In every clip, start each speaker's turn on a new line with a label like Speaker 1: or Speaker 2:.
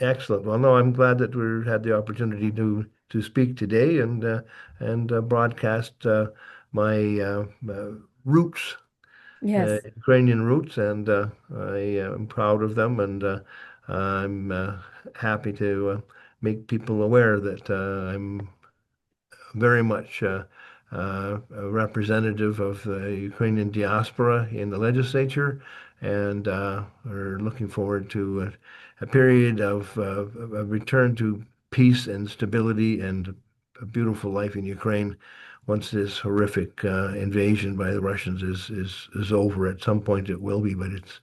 Speaker 1: Excellent. Well, no, I'm glad that we had the opportunity to speak today and broadcast my roots,
Speaker 2: Yes,
Speaker 1: Ukrainian roots, and I am proud of them, and I'm happy to make people aware that I'm very much a representative of the Ukrainian diaspora in the legislature, and we're looking forward to a period of a return to peace and stability and a beautiful life in Ukraine once this horrific invasion by the Russians is over. At some point, it will be, but it's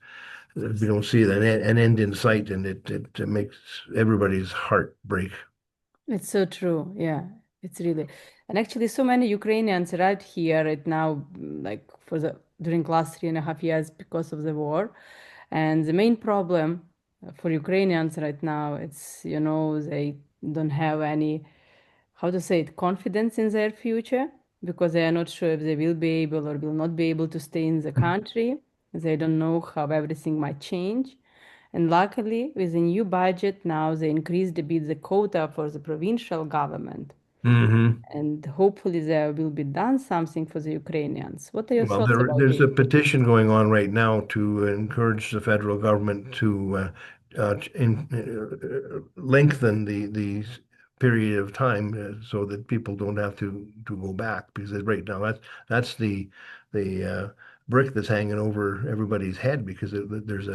Speaker 1: we don't see an end in sight, and it makes everybody's heart break.
Speaker 2: it's so true. Yeah, it's really. And actually, so many Ukrainians arrived here right now, like for the during last 3.5 years because of the war. And the main problem for Ukrainians right now, it's, they don't have any, how to say it, confidence in their future because they are not sure if they will be able or will not be able to stay in the country. They don't know how everything might change. And luckily, with the new budget now, they increased a bit the quota for the provincial government.
Speaker 1: Hmm.
Speaker 2: And hopefully there will be done something for the Ukrainians. What are your
Speaker 1: Well,
Speaker 2: thoughts about
Speaker 1: there's
Speaker 2: it?
Speaker 1: a petition going on right now to encourage the federal government to lengthen the period of time so that people don't have to go back because right now that's the brick that's hanging over everybody's head because there's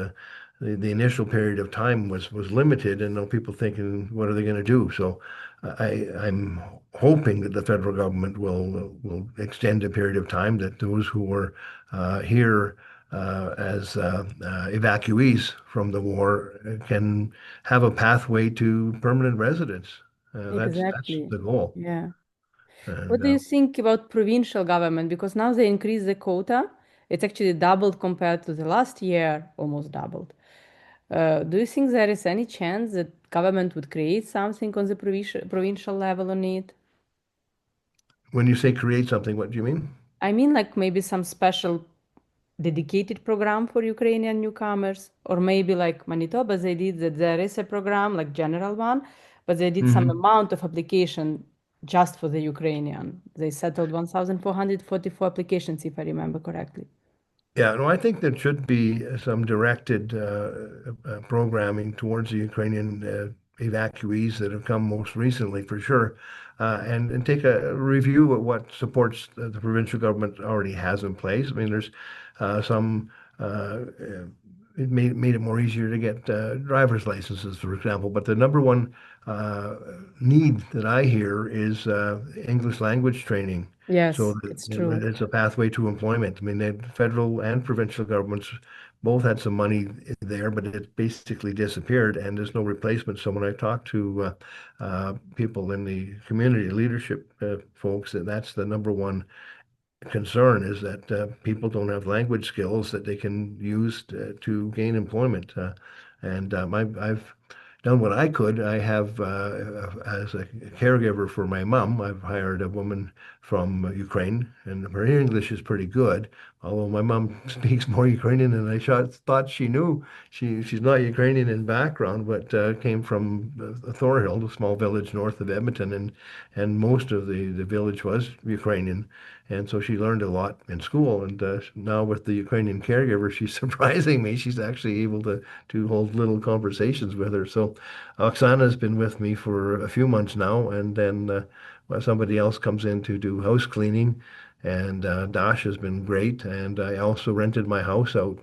Speaker 1: the initial period of time was limited and now people thinking what are they going to do? So I'm hoping that the federal government will extend a period of time that those who were here as evacuees from the war can have a pathway to permanent residence. That's
Speaker 2: Exactly.
Speaker 1: the goal.
Speaker 2: Yeah. What
Speaker 1: And
Speaker 2: do you think about provincial government? Because now they increased the quota. It's actually doubled compared to the last year, almost doubled. Do you think there is any chance that government would create something on the provincial level on it?
Speaker 1: when you say create something, what do you mean?
Speaker 2: I mean, like maybe some special dedicated program for Ukrainian newcomers, or maybe like Manitoba, they did that there is a program, like general one, but they did some
Speaker 1: Hmm.
Speaker 2: amount of application just for the Ukrainian. They settled 1,444 applications, if I remember correctly.
Speaker 1: Yeah, no, I think there should be some directed programming towards the Ukrainian evacuees that have come most recently, for sure, and take a review of what supports the provincial government already has in place. I mean, there's some. It made it more easier to get driver's licenses, for example. But the number one uh, need that I hear is English language training so
Speaker 2: Yes,
Speaker 1: that
Speaker 2: it's true.
Speaker 1: it's a pathway to employment. I mean, the federal and provincial governments both had some money there, but it basically disappeared, and there's no replacement. So when I talk to people in the community leadership folks, that's the number one concern is that people don't have language skills that they can use to gain employment. And I've done what I could. I have, as a caregiver for my mom, I've hired a woman from Ukraine, and her English is pretty good. Although my mom speaks more Ukrainian than I thought she knew. She's not Ukrainian in background, but came from Thorhill, a small village north of Edmonton, and most of the village was Ukrainian. And so she learned a lot in school. And now with the Ukrainian caregiver, she's surprising me. She's actually able to hold little conversations with her. So Oksana's been with me for a few months now, and then well, somebody else comes in to do house cleaning. And Dash has been great. And I also rented my house out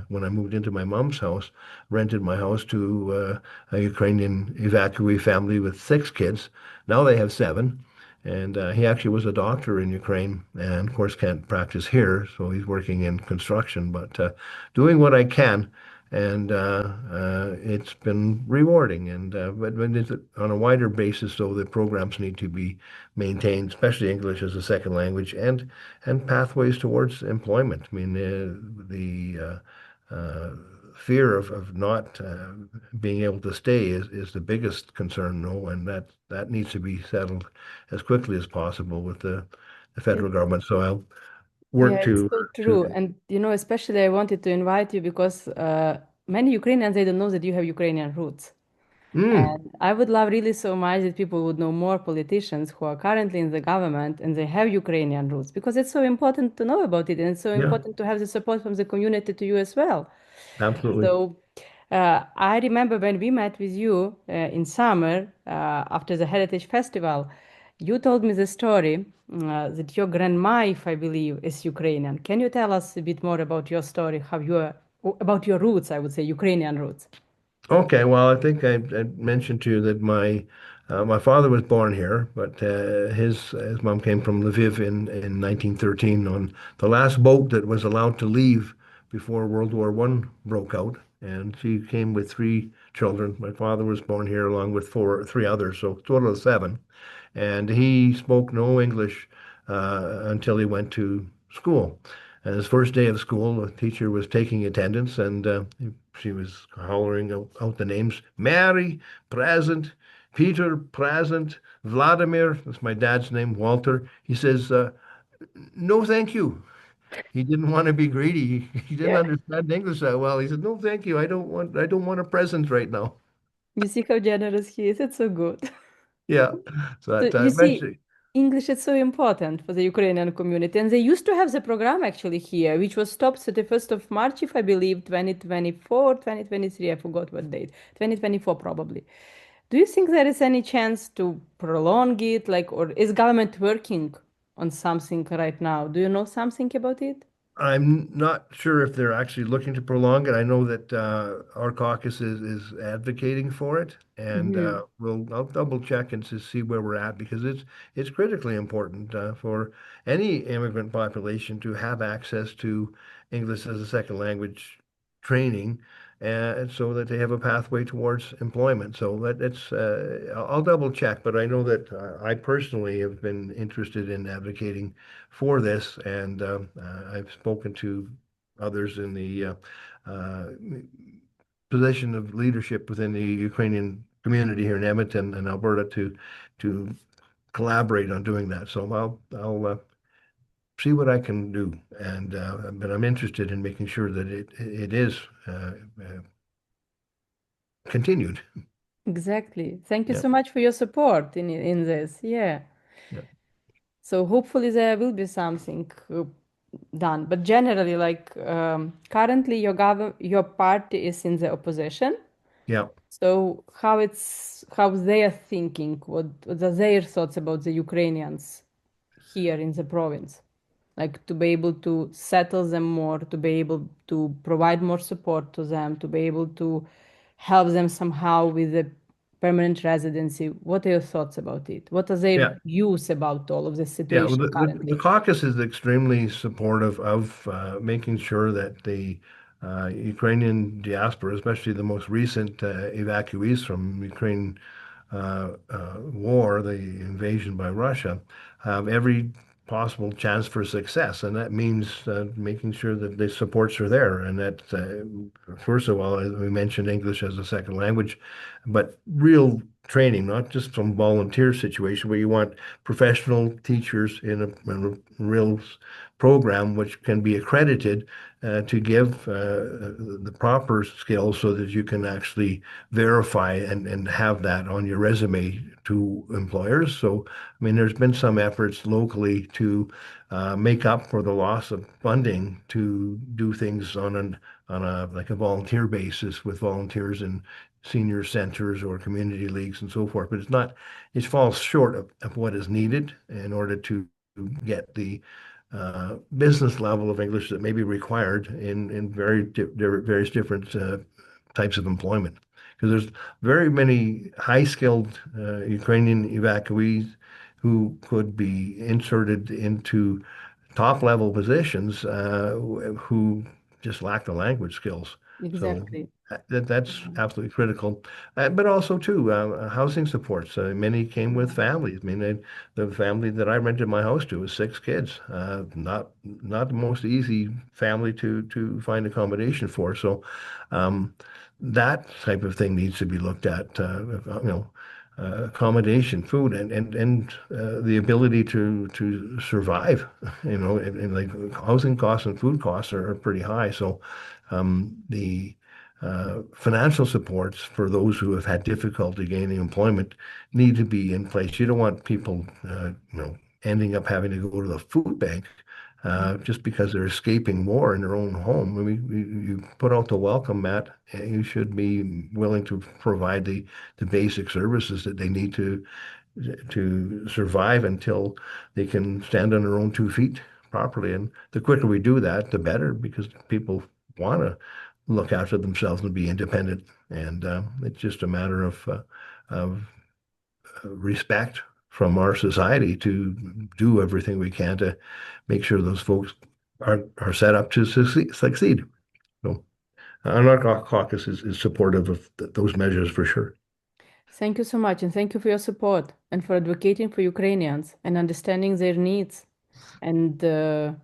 Speaker 1: when I moved into my mom's house, rented my house to a Ukrainian evacuee family with 6 kids. Now they have 7. And he actually was a doctor in Ukraine and, of course, can't practice here. So he's working in construction, but doing what I can. And it's been rewarding. And but it's on a wider basis, though, the programs need to be maintained, especially English as a second language and pathways towards employment. I mean, the fear of not being able to stay is the biggest concern, no, and that needs to be settled as quickly as possible with the federal
Speaker 2: It's,
Speaker 1: government. So I'll
Speaker 2: yeah,
Speaker 1: work
Speaker 2: it's so true.
Speaker 1: to
Speaker 2: And, especially I wanted to invite you because many Ukrainians, they don't know that you have Ukrainian roots.
Speaker 1: Mm.
Speaker 2: And I would love really so much that people would know more politicians who are currently in the government and they have Ukrainian roots because it's so important to know about it and it's so
Speaker 1: Yeah,
Speaker 2: important to have the support from the community to you as well.
Speaker 1: absolutely.
Speaker 2: So I remember when we met with you in summer after the Heritage Festival, you told me the story that your grandma, if I believe, is Ukrainian. Can you tell us a bit more about your story, how you are, about your roots, I would say, Ukrainian roots?
Speaker 1: Okay, well, I think I mentioned to you that my father was born here, but his mom came from Lviv in 1913 on the last boat that was allowed to leave before World War One broke out, and she came with three children. My father was born here along with three others, so total of seven, and he spoke no English until he went to school. And his first day of school, the teacher was taking attendance, and she was hollering out the names: Mary, present; Peter, present; Vladimir, that's my dad's name; Walter. He says, no, thank you. He didn't want to be greedy. He didn't
Speaker 2: Yeah.
Speaker 1: understand English that well. He said, no, thank you. I don't want a present right now.
Speaker 2: You see how generous he is. It's so good.
Speaker 1: Yeah. So
Speaker 2: So
Speaker 1: that
Speaker 2: you see,
Speaker 1: eventually,
Speaker 2: English is so important for the Ukrainian community. And they used to have the program actually here, which was stopped 31st of March, if I believe, 2024, 2023, I forgot what date, 2024 probably. Do you think there is any chance to prolong it? Like, or is government working on something right now? Do you know something about it?
Speaker 1: I'm not sure if they're actually looking to prolong it. I know that our caucus is advocating for it, and
Speaker 2: Hmm.
Speaker 1: I'll double check and to see where we're at because it's critically important for any immigrant population to have access to English as a second language training, and so that they have a pathway towards employment. So I'll double check, but I know that I personally have been interested in advocating for this, and I've spoken to others in the uh, position of leadership within the Ukrainian community here in Edmonton and Alberta to collaborate on doing that. So I'll see what I can do, and but I'm interested in making sure that it is continued.
Speaker 2: Exactly. Thank you
Speaker 1: Yeah,
Speaker 2: so much for your support in this. Yeah.
Speaker 1: yeah,
Speaker 2: So hopefully there will be something done. But generally, like currently, your party is in the opposition.
Speaker 1: yeah.
Speaker 2: So how they are thinking? What are their thoughts about the Ukrainians here in the province? Like to be able to settle them more, to be able to provide more support to them, to be able to help them somehow with the permanent residency. What are your thoughts about it? What are their
Speaker 1: Yeah.
Speaker 2: views about all of this
Speaker 1: Yeah, well,
Speaker 2: situation
Speaker 1: the
Speaker 2: currently?
Speaker 1: caucus is extremely supportive of making sure that the Ukrainian diaspora, especially the most recent evacuees from Ukraine war, the invasion by Russia, have every possible chance for success, and that means making sure that the supports are there, and that first of all, as we mentioned, English as a second language, but real training, not just some volunteer situation where you want professional teachers in a real program which can be accredited to give the proper skills so that you can actually verify and have that on your resume to employers. So, I mean, there's been some efforts locally to make up for the loss of funding to do things on a like a volunteer basis with volunteers in senior centers or community leagues and so forth. But it falls short of what is needed in order to get the business level of English that may be required in various different types of employment. Because there's very many high-skilled Ukrainian evacuees who could be inserted into top-level positions who just lack the language skills. So
Speaker 2: Exactly.
Speaker 1: that's absolutely critical. But also too, housing supports. Many came with families. I mean, the family that I rented my house to was six kids. Not the most easy family to find accommodation for. So that type of thing needs to be looked at. Accommodation, food, and the ability to survive. And like housing costs and food costs are pretty high. So the financial supports for those who have had difficulty gaining employment need to be in place. You don't want people, ending up having to go to the food bank just because they're escaping war in their own home. I mean, you put out the welcome mat, and you should be willing to provide the basic services that they need to survive until they can stand on their own 2 feet properly. And the quicker we do that, the better, because people want to look after themselves and be independent. And it's just a matter of respect from our society to do everything we can to make sure those folks are set up to succeed. So our caucus is supportive of those measures for sure.
Speaker 2: Thank you so much, and thank you for your support and for advocating for Ukrainians and understanding their needs and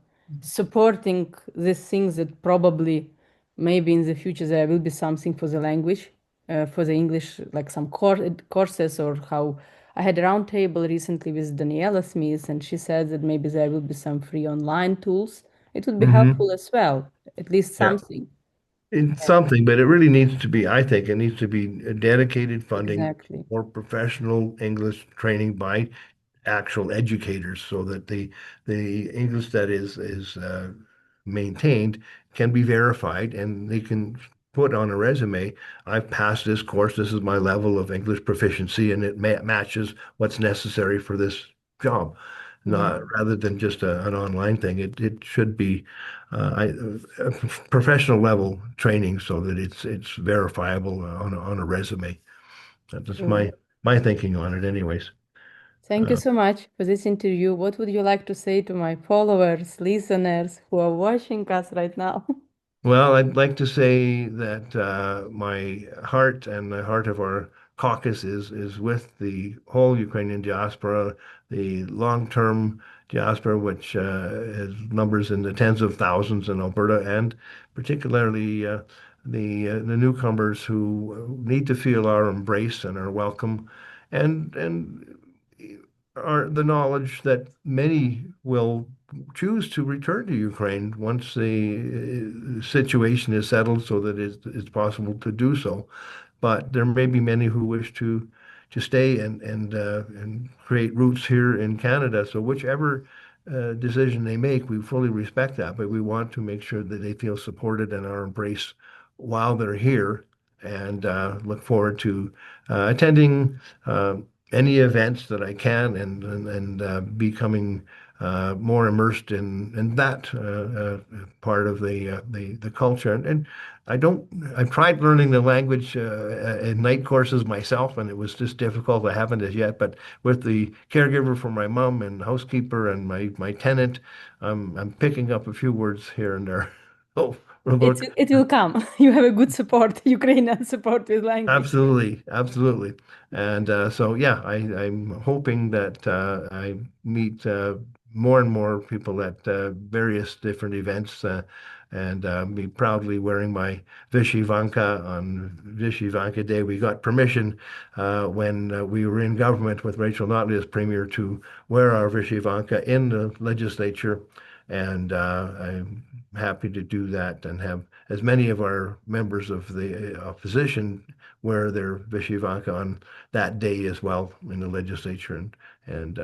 Speaker 2: supporting these things that probably maybe in the future there will be something for the language, for the English, like some courses, or how I had a roundtable recently with Daniela Smith, and she said that maybe there will be some free online tools. It would be helpful as well, at least
Speaker 1: Yeah.
Speaker 2: something.
Speaker 1: It's something, but it really needs to be, I think, it needs to be a dedicated funding
Speaker 2: Exactly.
Speaker 1: or professional English training by actual educators, so that the English that is maintained can be verified, and they can put on a resume, I've passed this course, this is my level of English proficiency, and it matches what's necessary for this job. Not rather than just an online thing. It should be a professional level training, so that it's verifiable on a resume. That's my thinking on it, anyways.
Speaker 2: Thank you so much for this interview. What would you like to say to my followers, listeners who are watching us right now?
Speaker 1: Well, I'd like to say that my heart and the heart of our caucus is with the whole Ukrainian diaspora, the long-term diaspora, which has numbers in the tens of thousands in Alberta, and particularly the newcomers who need to feel our embrace and our welcome, and are the knowledge that many will choose to return to Ukraine once the situation is settled, so that it's possible to do so. But there may be many who wish to stay and create roots here in Canada. So whichever decision they make, we fully respect that. But we want to make sure that they feel supported and are embraced while they're here, and look forward to attending any events that I can, and becoming more immersed in that part of the culture. And I've tried learning the language in night courses myself, and it was just difficult. I haven't as yet, but with the caregiver for my mom and housekeeper and my tenant, I'm picking up a few words here and there. Oh,
Speaker 2: it will come. You have a good support, Ukrainian support with language.
Speaker 1: Absolutely. And so, yeah, I'm hoping that I meet more and more people at various different events, and be proudly wearing my Vyshyvanka on Vyshyvanka Day. We got permission when we were in government with Rachel Notley as premier to wear our Vyshyvanka in the legislature, and I'm happy to do that and have as many of our members of the opposition wear their Vyshyvanka on that day as well in the legislature. And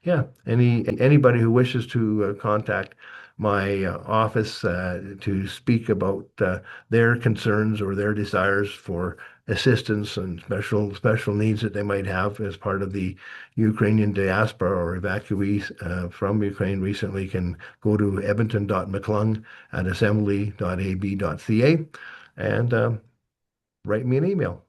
Speaker 1: yeah, anybody who wishes to contact my office to speak about their concerns or their desires for assistance and special needs that they might have as part of the Ukrainian diaspora or evacuees from Ukraine recently, can go to edmonton.mcclung@assembly.ab.ca and write me an email.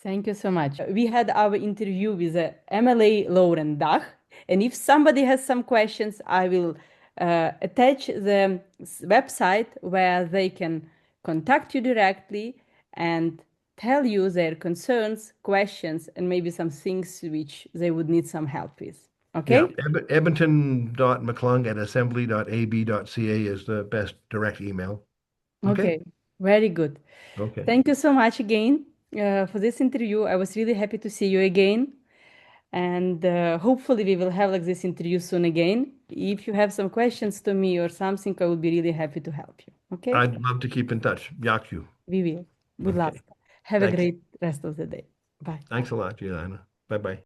Speaker 2: Thank you so much. We had our interview with MLA Lorne Dach, and if somebody has some questions, I will attach the website where they can contact you directly and tell you their concerns, questions, and maybe some things which they would need some help with. Okay?
Speaker 1: Yeah, edmonton.mcclung@assembly.ab.ca is the best direct email.
Speaker 2: Okay, very good.
Speaker 1: Okay.
Speaker 2: Thank you so much again for this interview. I was really happy to see you again. And hopefully we will have like this interview soon again. If you have some questions to me or something, I will be really happy to help you. Okay?
Speaker 1: I'd love to keep in touch. Дякую.
Speaker 2: We will. Будь
Speaker 1: Okay.
Speaker 2: ласка. Have a
Speaker 1: Thank you.
Speaker 2: great rest of the day. Bye.
Speaker 1: Thanks a lot, Juliana. Bye-bye.